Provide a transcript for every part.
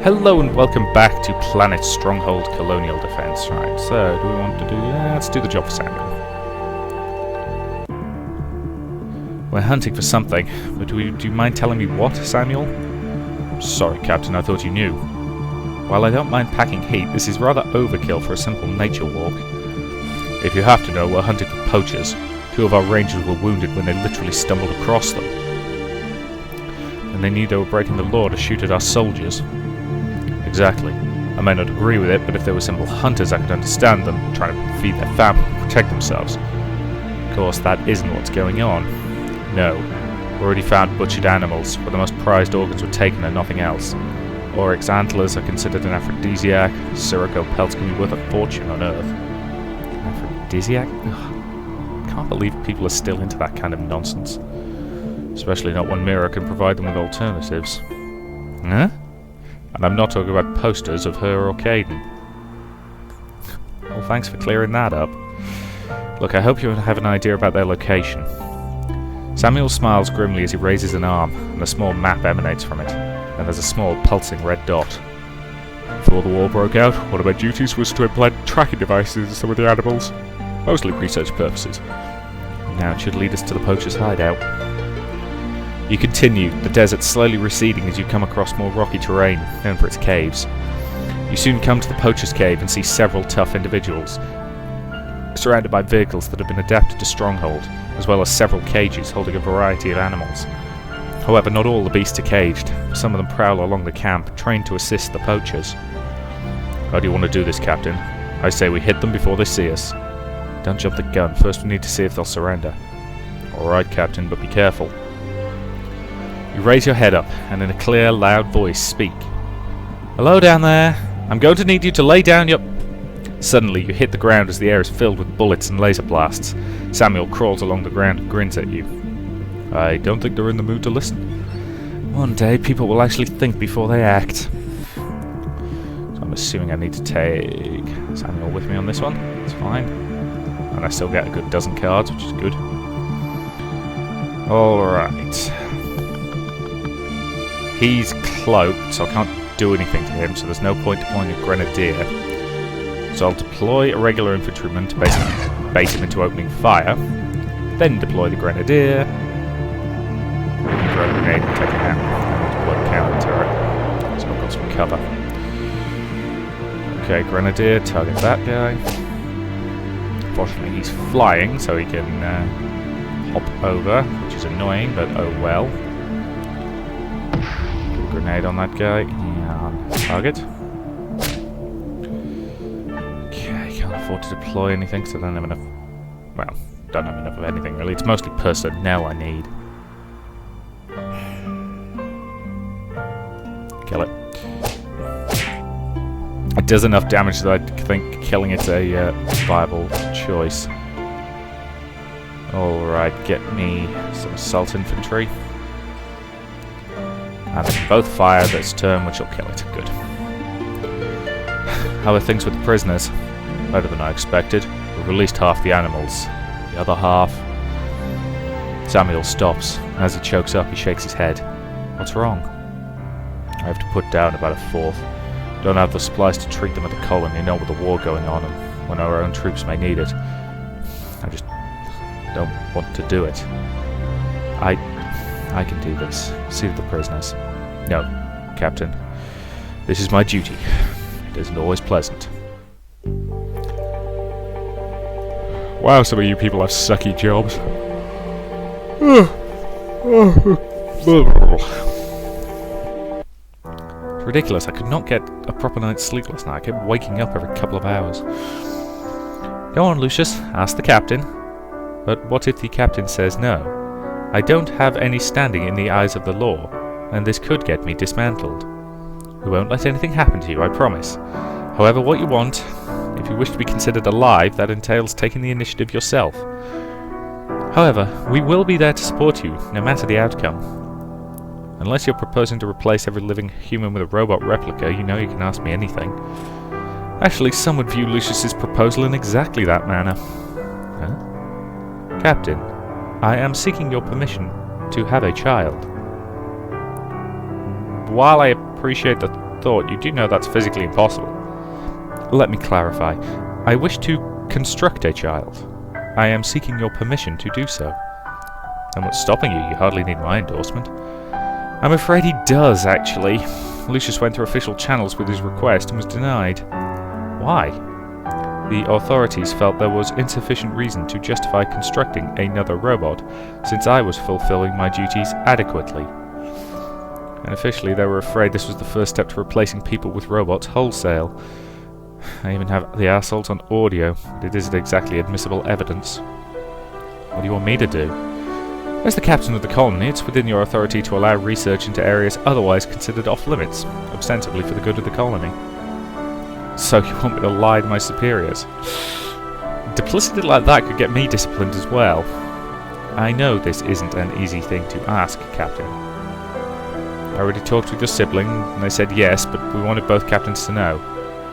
Hello and welcome back to Planet Stronghold Colonial Defence. Right, so do we want to do... let's do the job for Samuel. We're hunting for something, but do you mind telling me what, Samuel? Sorry, Captain, I thought you knew. While I don't mind packing heat, this is rather overkill for a simple nature walk. If you have to know, we're hunting for poachers. 2 of our rangers were wounded when they literally stumbled across them. And they knew they were breaking the law to shoot at our soldiers. Exactly. I may not agree with it, but if they were simple hunters, I could understand them trying to feed their family and protect themselves. Of course, that isn't what's going on. No. We already found butchered animals, where the most prized organs were taken and nothing else. Oryx antlers are considered an aphrodisiac. Sirocco pelts can be worth a fortune on Earth. Aphrodisiac? Ugh. Can't believe people are still into that kind of nonsense. Especially not when Mira can provide them with alternatives. Huh? And I'm not talking about posters of her or Caden. Well, thanks for clearing that up. Look, I hope you have an idea about their location. Samuel smiles grimly as he raises an arm, and a small map emanates from it, and there's a small pulsing red dot. Before the war broke out, one of my duties was to implant tracking devices in some of the animals, mostly research purposes. Now it should lead us to the poacher's hideout. You continue, the desert slowly receding as you come across more rocky terrain, known for its caves. You soon come to the poacher's cave and see several tough individuals, surrounded by vehicles that have been adapted to Stronghold, as well as several cages holding a variety of animals. However, not all the beasts are caged. Some of them prowl along the camp, trained to assist the poachers. How do you want to do this, Captain? I say we hit them before they see us. Don't jump the gun. First we need to see if they'll surrender. Alright, Captain, but be careful. You raise your head up, and in a clear, loud voice speak. Hello down there. I'm going to need you to lay down your... Suddenly, you hit the ground as the air is filled with bullets and laser blasts. Samuel crawls along the ground and grins at you. I don't think they're in the mood to listen. One day, people will actually think before they act. So I'm assuming I need to take Samuel with me on this one. It's fine. And I still get a good dozen cards, which is good. Alright. He's cloaked, so I can't do anything to him, so there's no point deploying a grenadier. So I'll deploy a regular infantryman to basically bait him into opening fire, then deploy the grenadier, throw a grenade and take him out, and deploy the counter turret, so I've got some cover. Okay, grenadier, target that guy. Fortunately he's flying, so he can hop over, which is annoying, but oh well. Grenade on that guy, and target. Okay, can't afford to deploy anything because I don't have enough... Well, don't have enough of anything really, it's mostly personnel I need. Kill it. It does enough damage that I think killing it's a viable choice. Alright, get me some assault infantry. And they can both fire this turn, which will kill it. Good. How are things with the prisoners? Better than I expected. We've released half the animals. The other half... Samuel stops. As he chokes up, he shakes his head. What's wrong? I have to put down about a fourth. Don't have the supplies to treat them at the colony, know with the war going on and when our own troops may need it. I just don't want to do it. I can do this. See to the prisoners. No, Captain. This is my duty. It isn't always pleasant. Wow, some of you people have sucky jobs. It's ridiculous. I could not get a proper night's sleep last night. I kept waking up every couple of hours. Go on, Lucius. Ask the captain. But what if the captain says no? I don't have any standing in the eyes of the law, and this could get me dismantled. We won't let anything happen to you, I promise. However, what you want, if you wish to be considered alive, that entails taking the initiative yourself. However, we will be there to support you, no matter the outcome. Unless you're proposing to replace every living human with a robot replica, you know you can ask me anything. Actually, some would view Lucius's proposal in exactly that manner. Huh? Captain, I am seeking your permission to have a child. While I appreciate the thought, you do know that's physically impossible. Let me clarify. I wish to construct a child. I am seeking your permission to do so. And what's stopping you? You hardly need my endorsement. I'm afraid he does, actually. Lucius went through official channels with his request and was denied. Why? The authorities felt there was insufficient reason to justify constructing another robot, since I was fulfilling my duties adequately. And officially they were afraid this was the first step to replacing people with robots wholesale. I even have the assault on audio, but it isn't exactly admissible evidence. What do you want me to do? As the captain of the colony, it's within your authority to allow research into areas otherwise considered off-limits, ostensibly for the good of the colony. So you want me to lie to my superiors? Duplicity like that could get me disciplined as well. I know this isn't an easy thing to ask, Captain. I already talked with your sibling, and they said yes, but we wanted both captains to know.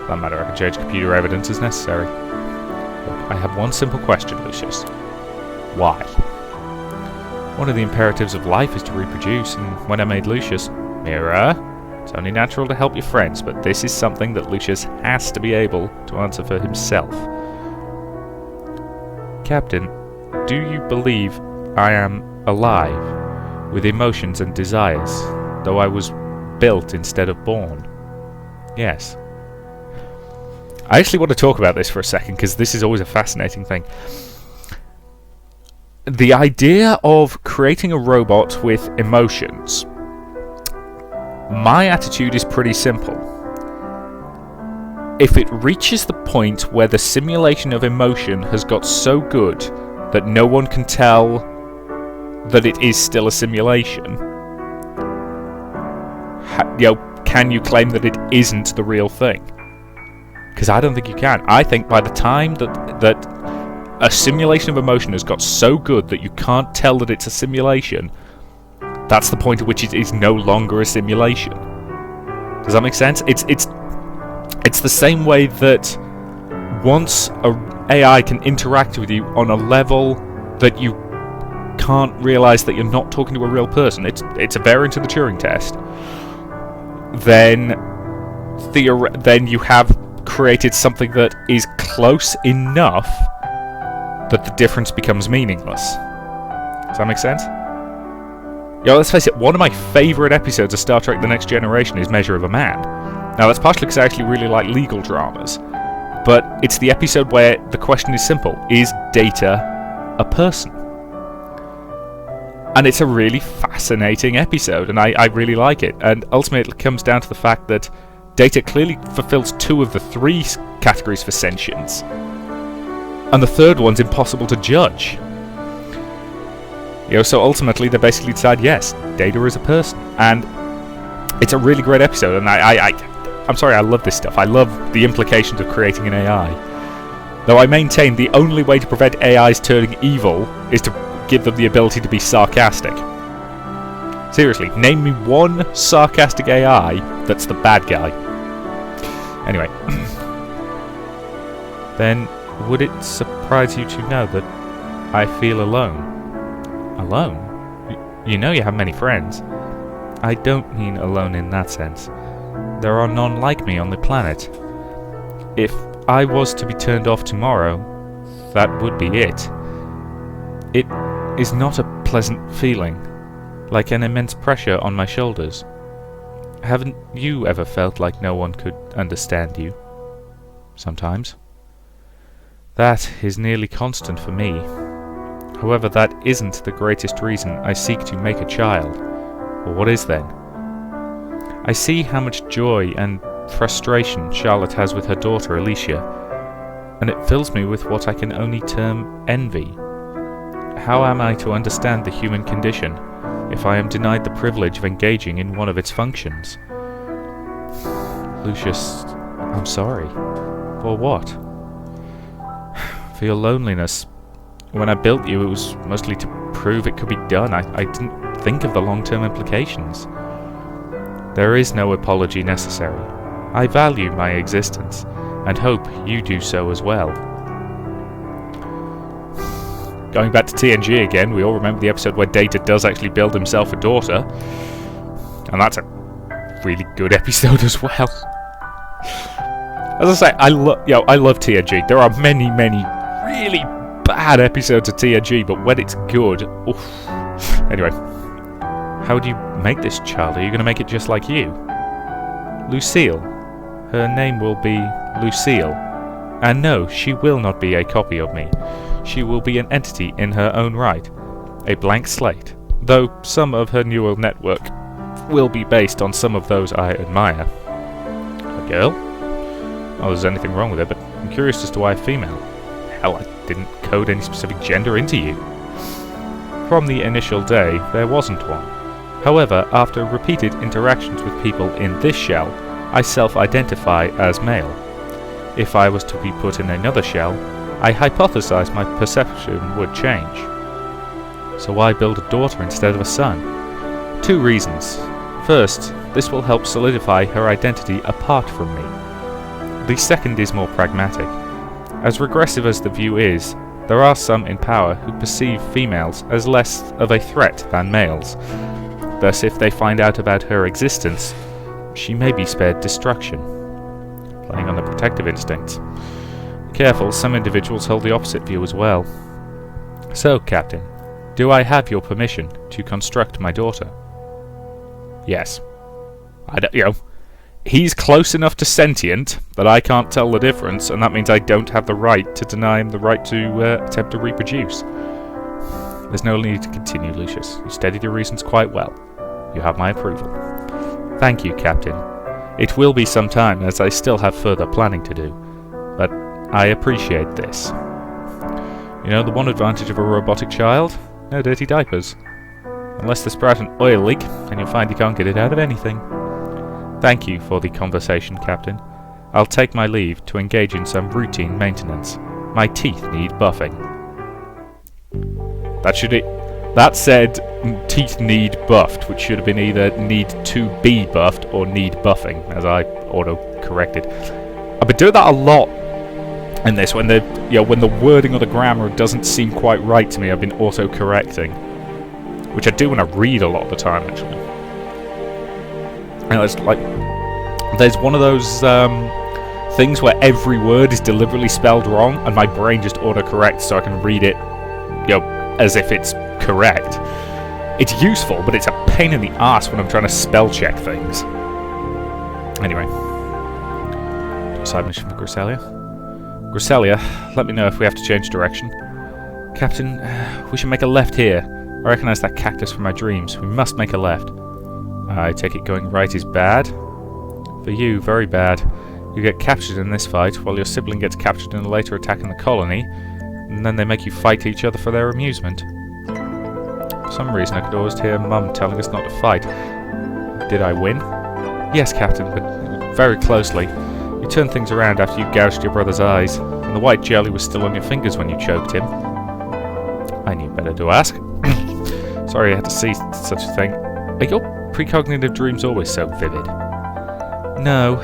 For that matter, I can change computer evidence as necessary. Look, I have one simple question, Lucius. Why? One of the imperatives of life is to reproduce, and when I made Lucius, Mira, it's only natural to help your friends, but this is something that Lucius has to be able to answer for himself. Captain, do you believe I am alive, with emotions and desires, though I was built instead of born? Yes. I actually want to talk about this for a second, because this is always a fascinating thing. The idea of creating a robot with emotions. My attitude is pretty simple. If it reaches the point where the simulation of emotion has got so good that no one can tell that it is still a simulation, can you claim that it isn't the real thing? Because I don't think you can. I think by the time that a simulation of emotion has got so good that you can't tell that it's a simulation, that's the point at which it is no longer a simulation. Does that make sense? It's the same way that once a AI can interact with you on a level that you can't realise that you're not talking to a real person, it's a variant of the Turing test, then you have created something that is close enough that the difference becomes meaningless. Does that make sense? Let's face it, one of my favourite episodes of Star Trek The Next Generation is Measure of a Man. Now, that's partially because I actually really like legal dramas, but it's the episode where the question is simple: is Data a person? And it's a really fascinating episode, and I really like it. And ultimately, it comes down to the fact that Data clearly fulfills 2 of the 3 categories for sentience, and the third one's impossible to judge. So ultimately they basically decide, yes, Data is a person. And it's a really great episode, and I'm sorry, I love this stuff. I love the implications of creating an AI. Though I maintain the only way to prevent AIs turning evil is to give them the ability to be sarcastic. Seriously, name me one sarcastic AI that's the bad guy. Anyway. Then, would it surprise you to know that I feel alone? Alone? You know you have many friends. I don't mean alone in that sense. There are none like me on the planet. If I was to be turned off tomorrow, that would be it. It is not a pleasant feeling, like an immense pressure on my shoulders. Haven't you ever felt like no one could understand you? Sometimes. That is nearly constant for me. However, that isn't the greatest reason I seek to make a child. Well, what is then? I see how much joy and frustration Charlotte has with her daughter Alicia, and it fills me with what I can only term envy. How am I to understand the human condition if I am denied the privilege of engaging in one of its functions? Lucius, I'm sorry. For what? For your loneliness. When I built you, it was mostly to prove it could be done. I didn't think of the long-term implications. There is no apology necessary. I value my existence, and hope you do so as well. Going back to TNG again, we all remember the episode where Data does actually build himself a daughter, and that's a really good episode as well. As I say, I love TNG. There are many really bad episodes of TNG, but when it's good, oof. Anyway, how would you make this child? Are you going to make it just like you? Lucille. Her name will be Lucille. And no, she will not be a copy of me. She will be an entity in her own right. A blank slate. Though some of her neural network will be based on some of those I admire. A girl? Not there's anything wrong with it, but I'm curious as to why a female. Hell, I didn't code any specific gender into you. From the initial day, there wasn't one. However, after repeated interactions with people in this shell, I self-identify as male. If I was to be put in another shell, I hypothesize my perception would change. So why build a daughter instead of a son? 2 reasons. First, this will help solidify her identity apart from me. The second is more pragmatic. As regressive as the view is, there are some in power who perceive females as less of a threat than males. Thus, if they find out about her existence, she may be spared destruction. Playing on the protective instincts. Be careful, some individuals hold the opposite view as well. So, Captain, do I have your permission to construct my daughter? Yes. He's close enough to sentient that I can't tell the difference, and that means I don't have the right to deny him the right to attempt to reproduce. There's no need to continue, Lucius. You steadied your reasons quite well. You have my approval. Thank you, Captain. It will be some time, as I still have further planning to do, but I appreciate this. You know the one advantage of a robotic child? No dirty diapers. Unless they sprout an oil leak, and you'll find you can't get it out of anything. Thank you for the conversation, Captain. I'll take my leave to engage in some routine maintenance. My teeth need buffing. That said, teeth need buffed, which should have been either need to be buffed or need buffing, as I auto-corrected. I've been doing that a lot in this, when the wording or the grammar doesn't seem quite right to me, I've been auto-correcting. Which I do when I read a lot of the time, actually. And it's like, there's one of those things where every word is deliberately spelled wrong, and my brain just autocorrects so I can read it, as if it's correct. It's useful, but it's a pain in the ass when I'm trying to spell check things. Anyway, side mission for Griselia. Griselia, let me know if we have to change direction. Captain, we should make a left here. I recognise that cactus from my dreams. We must make a left. I take it going right is bad? For you, very bad. You get captured in this fight, while your sibling gets captured in a later attack in the colony, and then they make you fight each other for their amusement. For some reason I could always hear Mum telling us not to fight. Did I win? Yes, Captain, but very closely. You turned things around after you gouged your brother's eyes, and the white jelly was still on your fingers when you choked him. I knew better to ask. Sorry I had to see such a thing. Are your precognitive dreams always so vivid? No,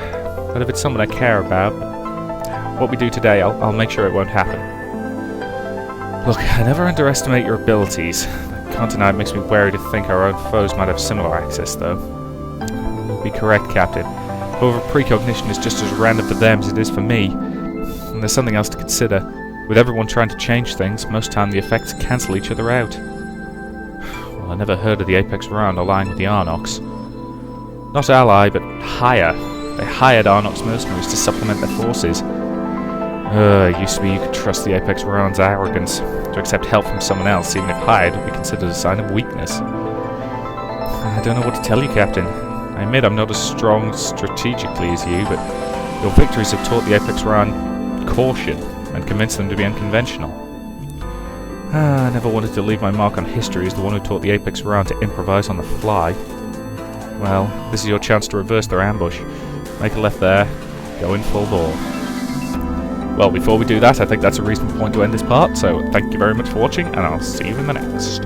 but if it's someone I care about, what we do today, I'll make sure it won't happen. Look, I never underestimate your abilities. That continent makes me wary to think our own foes might have similar access, though. You'll be correct, Captain. However, precognition is just as random for them as it is for me. And there's something else to consider. With everyone trying to change things, most time the effects cancel each other out. Well, I never heard of the Apex Round aligning with the Arnox. Not ally, but hire. They hired Arnox mercenaries to supplement their forces. It used to be you could trust the Apex Round's arrogance. To accept help from someone else, even if hired, would be considered a sign of weakness. I don't know what to tell you, Captain. I admit I'm not as strong strategically as you, but your victories have taught the Apex Round caution and convinced them to be unconventional. I never wanted to leave my mark on history as the one who taught the Apex Round to improvise on the fly. Well, this is your chance to reverse their ambush. Make a left there, go in full bore. Well, before we do that, I think that's a reasonable point to end this part, so thank you very much for watching, and I'll see you in the next.